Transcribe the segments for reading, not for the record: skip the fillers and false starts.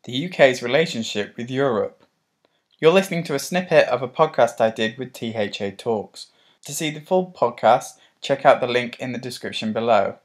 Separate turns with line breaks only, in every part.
the UK's relationship with Europe. You're listening to a snippet of a podcast I did with THA Talks. To see the full podcast, check out the link in the description below.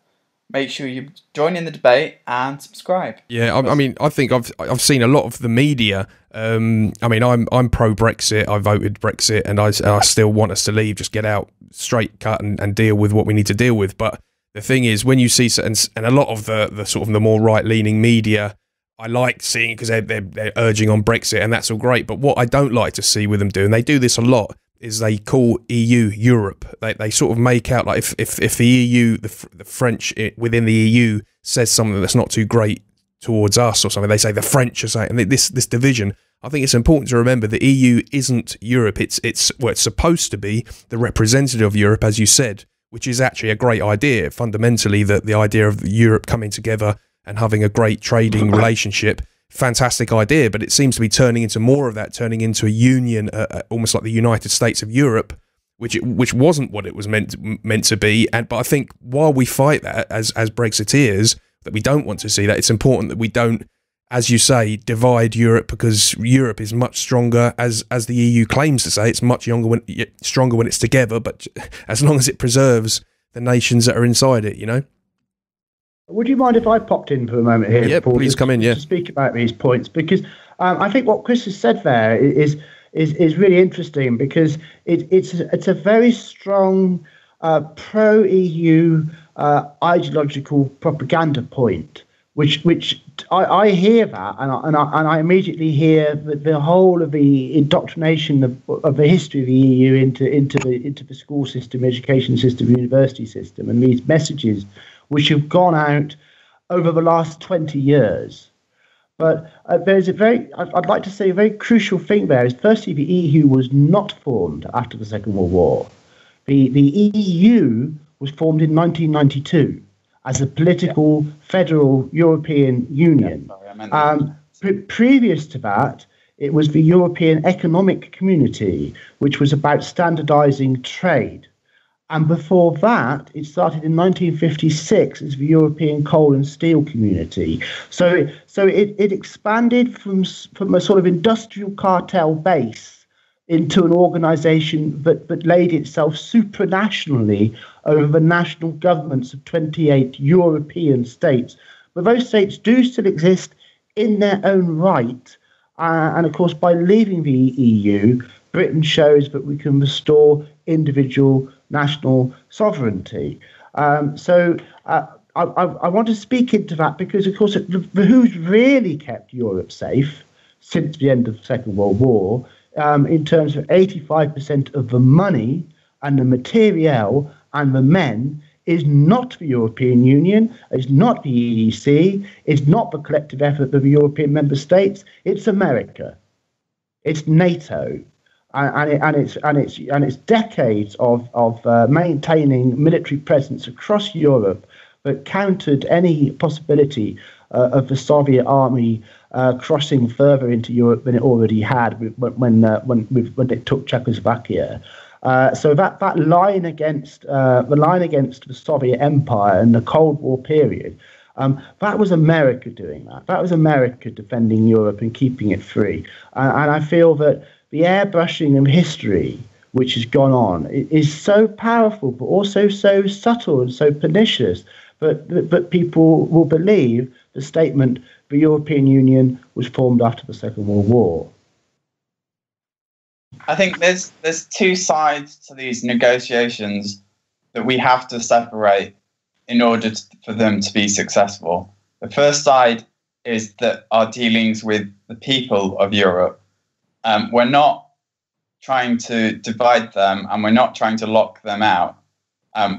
Make sure you join in the debate and subscribe.
Yeah, I think I've seen a lot of the media. I'm pro Brexit. I voted Brexit, and I still want us to leave. Just get out, straight cut, and deal with what we need to deal with. But the thing is, when you see and a lot of the sort of the more right leaning media, I like seeing because they're urging on Brexit, and that's all great. But what I don't like to see with them do, and they do this a lot, is they call EU Europe. They sort of make out like if the EU, the French within the EU says something that's not too great towards us or something, they say the French are saying, and this division. I think it's important to remember the EU isn't Europe. It's supposed to be the representative of Europe, as you said, which is actually a great idea. Fundamentally, the idea of Europe coming together and having a great trading relationship. Fantastic idea, but it seems to be turning into more of that, turning into a union, almost like the United States of Europe, which wasn't what it was meant to be. But I think while we fight that as Brexiteers, that we don't want to see that, it's important that we don't, as you say, divide Europe, because Europe is much stronger, as the EU claims to say. It's much stronger when it's together, but as long as it preserves the nations that are inside it, you know.
Would you mind if I popped in for a moment here?
Yeah,
Paul,
please come in. Yeah,
to speak about these points, because I think what Chris has said there is really interesting, because it's a very strong pro EU ideological propaganda point, which I hear that, and I immediately hear the whole of the indoctrination of the history of the EU into the school system, education system, university system, and these messages which have gone out over the last 20 years. But there's I'd like to say a very crucial thing there is, firstly, the EU was not formed after the Second World War. The EU was formed in 1992 as a political federal European Union. Previous to that, it was the European Economic Community, which was about standardizing trade. And before that, it started in 1956 as the European Coal and Steel Community. So it expanded from a sort of industrial cartel base into an organization that laid itself supranationally over the national governments of 28 European states. But those states do still exist in their own right. And of course, by leaving the EU, Britain shows that we can restore individual national sovereignty. So I want to speak into that, because, of course, who's really kept Europe safe since the end of the Second World War, in terms of 85% of the money and the materiel and the men, is not the European Union, is not the EEC, is not the collective effort of the European member states. It's America, it's NATO. And it's decades of maintaining military presence across Europe that countered any possibility of the Soviet army crossing further into Europe than it already had when it took Czechoslovakia. So that line against the Soviet Empire and the Cold War period, that was America doing that. That was America defending Europe and keeping it free. And I feel that the airbrushing of history which has gone on is so powerful, but also so subtle and so pernicious that people will believe the statement, the European Union was formed after the Second World War.
I think there's two sides to these negotiations that we have to separate in order for them to be successful. The first side is that our dealings with the people of Europe. We're not trying to divide them, and we're not trying to lock them out.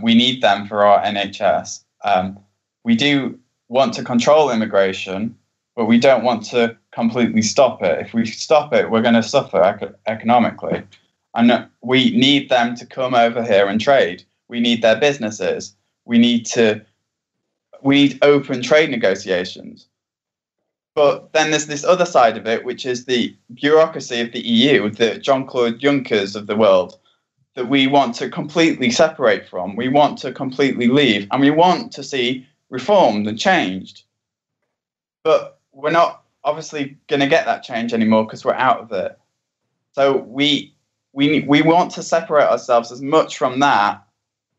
We need them for our NHS. We do want to control immigration, but we don't want to completely stop it. If we stop it, we're going to suffer economically. And we need them to come over here and trade. We need their businesses. We need open trade negotiations. But then there's this other side of it, which is the bureaucracy of the EU, the Jean-Claude Junckers of the world, that we want to completely separate from. We want to completely leave, and we want to see reformed and changed. But we're not obviously going to get that change anymore because we're out of it. So we want to separate ourselves as much from that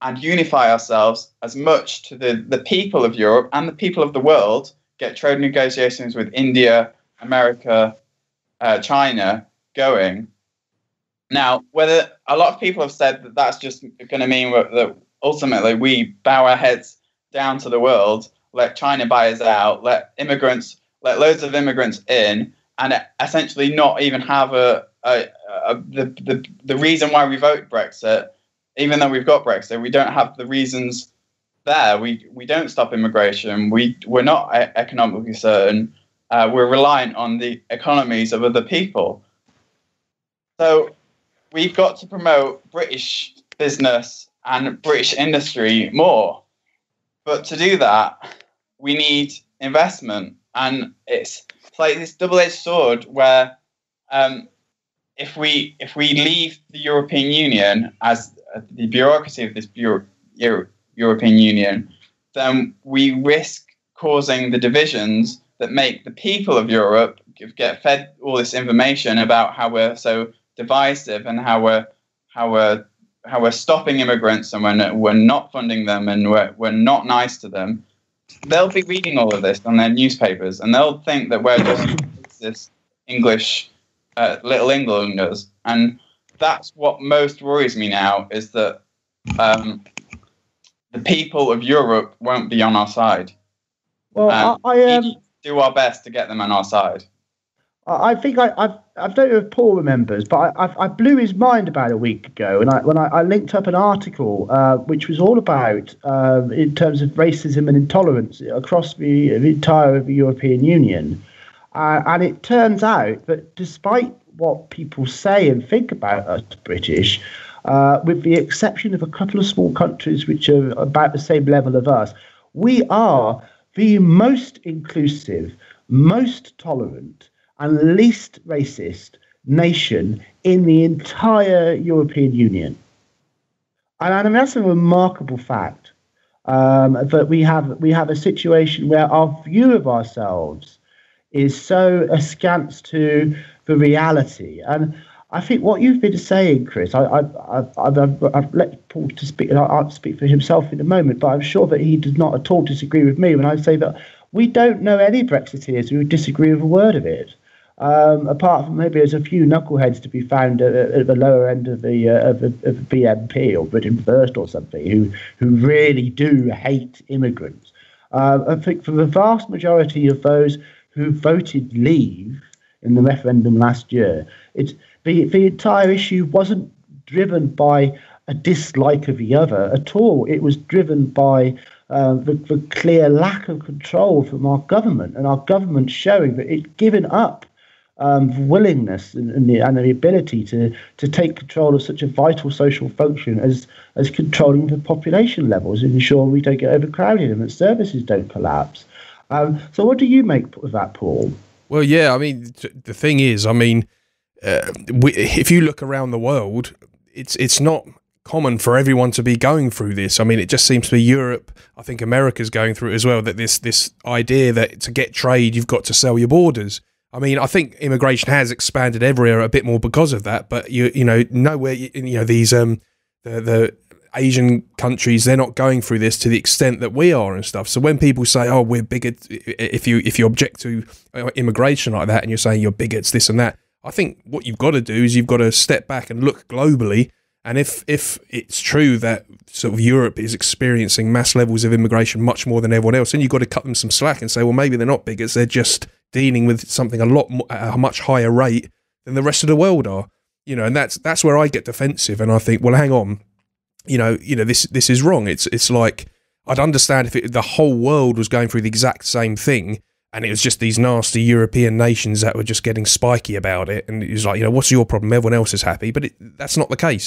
and unify ourselves as much to the people of Europe and the people of the world, get trade negotiations with India, America, China going. Now, whether a lot of people have said that that's just going to mean that ultimately we bow our heads down to the world, let China buy us out, let loads of immigrants in, and essentially not even have the reason why we vote Brexit. Even though we've got Brexit, we don't have the reasons there. We don't stop immigration. We're not economically certain. We're reliant on the economies of other people. So we've got to promote British business and British industry more. But to do that, we need investment. And it's like this double-edged sword where if we leave the European Union as the bureaucracy of this European Union, then we risk causing the divisions that make the people of Europe get fed all this information about how we're so divisive and how we're stopping immigrants and we're not funding them and we're not nice to them. They'll be reading all of this on their newspapers and they'll think that we're just this English Little Englanders. And that's what most worries me now, is that the people of Europe won't be on our side.
Well,
we need to do our best to get them on our side.
I think I don't know if Paul remembers, but I blew his mind about a week ago, and when I linked up an article which was all about in terms of racism and intolerance across the entire European Union, and it turns out that despite what people say and think about us British, with the exception of a couple of small countries which are about the same level of us, we are the most inclusive, most tolerant, and least racist nation in the entire European Union. And I mean, that's a remarkable fact, that we have a situation where our view of ourselves is so askance to the reality. And I think what you've been saying, Chris, I've let Paul to speak, and I'll speak for himself in a moment, but I'm sure that he does not at all disagree with me when I say that we don't know any Brexiteers who disagree with a word of it. Apart from maybe there's a few knuckleheads to be found at the lower end of the BNP or Britain First or something who really do hate immigrants. I think for the vast majority of those who voted Leave in the referendum last year, the entire issue wasn't driven by a dislike of the other at all. It was driven by the clear lack of control from our government, and our government showing that it's given up willingness and the ability to take control of such a vital social function as controlling the population levels and ensuring we don't get overcrowded and that services don't collapse. So what do you make of that, Paul?
Well, yeah, I mean, the thing is, I mean, if you look around the world, it's not common for everyone to be going through this. I mean, it just seems to be Europe. I think America's going through it as well, that this idea that to get trade, you've got to sell your borders. I mean, I think immigration has expanded everywhere a bit more because of that, but you know, nowhere, these the Asian countries, they're not going through this to the extent that we are and stuff. So when people say, "Oh, we're bigots," if you object to immigration like that, and you're saying you're bigots, this and that, I think what you've got to do is you've got to step back and look globally. And if it's true that sort of Europe is experiencing mass levels of immigration much more than everyone else, then you've got to cut them some slack and say, well, maybe they're not bigots, they're just dealing with something at a much higher rate than the rest of the world are. And that's where I get defensive, and I think, well, hang on, this is wrong. It's like, I'd understand if the whole world was going through the exact same thing, and it was just these nasty European nations that were just getting spiky about it, and it was like, what's your problem? Everyone else is happy, but that's not the case.